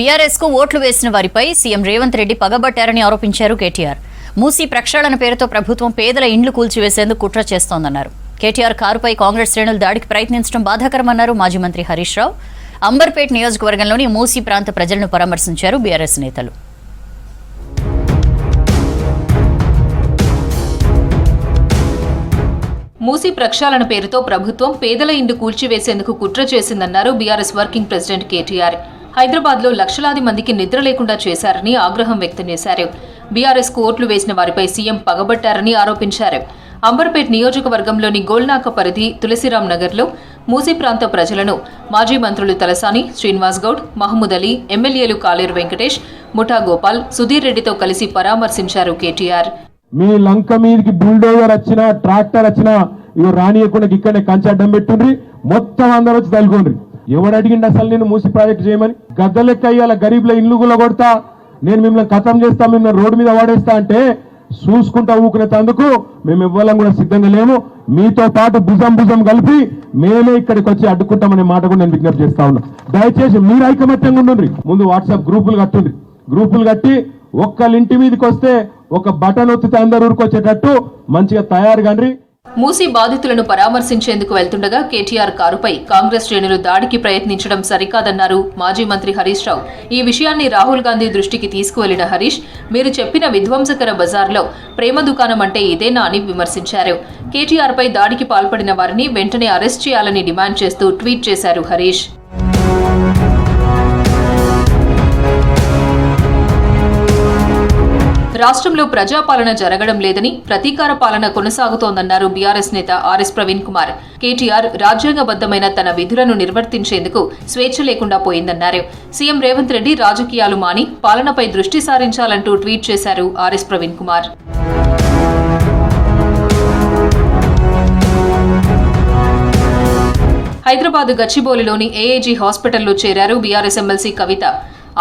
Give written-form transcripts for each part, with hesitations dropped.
BRS కు ఓట్లు వేసిన వారిపై సీఎం రేవంత్ రెడ్డి పగబట్టారని ఆరోపించారు కేటీఆర్. మూసీ ప్రక్షాళన పేరుతో ప్రభుత్వం పేదల ఇండ్లు కూల్చివేసేందుకు కుట్ర చేస్తోందన్నారు. కేటీఆర్ కారుపై కాంగ్రెస్ శ్రేణులు దాడికి ప్రయత్నించడం బాధాకరమన్నారు మాజీ మంత్రి హరీష్ రావు. అంబర్పేట్ నియోజకవర్గంలోని మూసీ ప్రాంత ప్రజలను పరామర్శించారు బీఆర్ఎస్ నేతలు. మూసీ ప్రక్షాళన పేరుతో ప్రభుత్వం పేదల ఇండ్లు కూల్చివేసేందుకు కుట్ర చేసిందన్నారు బీఆర్ఎస్ వర్కింగ్ ప్రెసిడెంట్ కేటీఆర్. హైదరాబాద్లో లక్షలాది మందికి నిద్ర లేకుండా చేశారని ఆగ్రహం వ్యక్తం చేశారు. బీఆర్ఎస్ కు ఓట్లు వేసిన వారిపై సీఎం పగబట్టారని ఆరోపించారు. అంబర్పేట్ నియోజకవర్గంలోని గోల్నాక పరిధి తులసిరాం నగర్లో మూసీ ప్రాంత ప్రజలను మాజీ మంత్రులు తలసాని, శ్రీనివాస్ గౌడ్, మహమూద్ అలీ, ఎమ్మెల్యేలు కాలేరు వెంకటేష్, ముఠా గోపాల్, సుధీర్ రెడ్డితో కలిసి పరామర్శించారు కేటీఆర్. మీ లంక మీదకి బుల్డోజర్ వచ్చినా ట్రాక్టర్ వచ్చినా ఇవి రానియకుండా ఇక్కడనే కంచె అడ్డం పెట్టుండ్రి, మొత్తం అందరూ వచ్చి తలుకోండి. ఎవడు అడిగిండి అసలు నేను మూసి ప్రాజెక్ట్ చేయమని? గద్దలెక్క అయ్యాల గరీబ్ల ఇల్లు గుల్ల కొడతా, నేను మిమ్మల్ని ఖతం చేస్తా, మిమ్మల్ని రోడ్డు మీద వాడేస్తా అంటే చూసుకుంటా ఊకునేందుకు మేము ఇవ్వాలని కూడా సిద్ధంగా లేము. మీతో పాటు భుజం కలిపి మేమే ఇక్కడికి వచ్చి అడ్డుకుంటామనే మాట కూడా నేను విజ్ఞప్తి చేస్తా ఉన్నా. దయచేసి మీరు ఐకమత్యంగా ఉండండి. ముందు వాట్సాప్ గ్రూపులు కట్టుండ్రి. గ్రూపులు కట్టి ఒక్కళ్ళింటి మీదకి వస్తే ఒక బటన్ ఒత్తితే అందరు ఊరుకొచ్చేటట్టు మంచిగా తయారు కండ్రి. మూసీ బాధితులను పరామర్శించేందుకు వెళ్తుండగా కేటీఆర్ కారుపై కాంగ్రెస్ శ్రేణులు దాడికి ప్రయత్నించడం సరికాదన్నారు మాజీ మంత్రి హరీష్ రావు. ఈ విషయాన్ని రాహుల్ గాంధీ దృష్టికి తీసుకువెళ్లిన హరీష్, మీరు చెప్పిన విధ్వంసకర బజార్లో ప్రేమ దుకాణం అంటే ఇదేనా అని విమర్శించారు. కేటీఆర్ పై దాడికి పాల్పడిన వారిని వెంటనే అరెస్ట్ చేయాలని డిమాండ్ చేస్తూ ట్వీట్ చేశారు హరీష్. రాష్ట్రంలో ప్రజాపాలన జరగడం లేదని, ప్రతీకార పాలన కొనసాగుతోందన్నారు బీఆర్ఎస్ నేత ఆర్ఎస్ ప్రవీణ్ కుమార్. కేటీఆర్ రాజ్యాంగబద్దమైన తన విధులను నిర్వర్తించేందుకు స్వేచ్ఛ లేకుండా పోయిందన్నారు. సీఎం రేవంత్ రెడ్డి రాజకీయాలు మాని పాలనపై దృష్టి సారించాలంటూ ట్వీట్ చేశారు ఆర్ఎస్ ప్రవీణ్ కుమార్. హైదరాబాద్ గచ్చిబౌలిలోని ఏఏజీ హాస్పిటల్లో చేరారు బీఆర్ఎస్ ఎమ్మెల్సీ కవిత.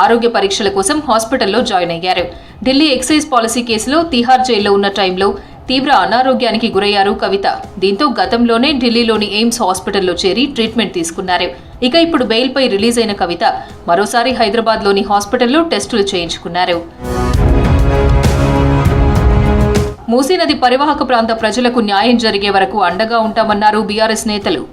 ఆరోగ్య పరీక్షల కోసం హాస్పిటల్లో జాయిన్ అయ్యారు. ఢిల్లీ ఎక్సైజ్ పాలసీ కేసులో తిహార్ జైల్లో ఉన్న టైంలో తీవ్ర అనారోగ్యానికి గురయ్యారు కవిత. దీంతో గతంలోనే ఢిల్లీలోని ఎయిమ్స్ హాస్పిటల్లో చేరి ట్రీట్మెంట్ తీసుకున్నారు. ఇక ఇప్పుడు బెయిల్పై రిలీజ్ అయిన కవిత మరోసారి హైదరాబాద్లోని హాస్పిటల్లో టెస్టులు చేయించుకున్నారు. మూసీ నది పరివాహక ప్రాంత ప్రజలకు న్యాయం జరిగే వరకు అండగా ఉంటామన్నారు బీఆర్ఎస్ నేతలు.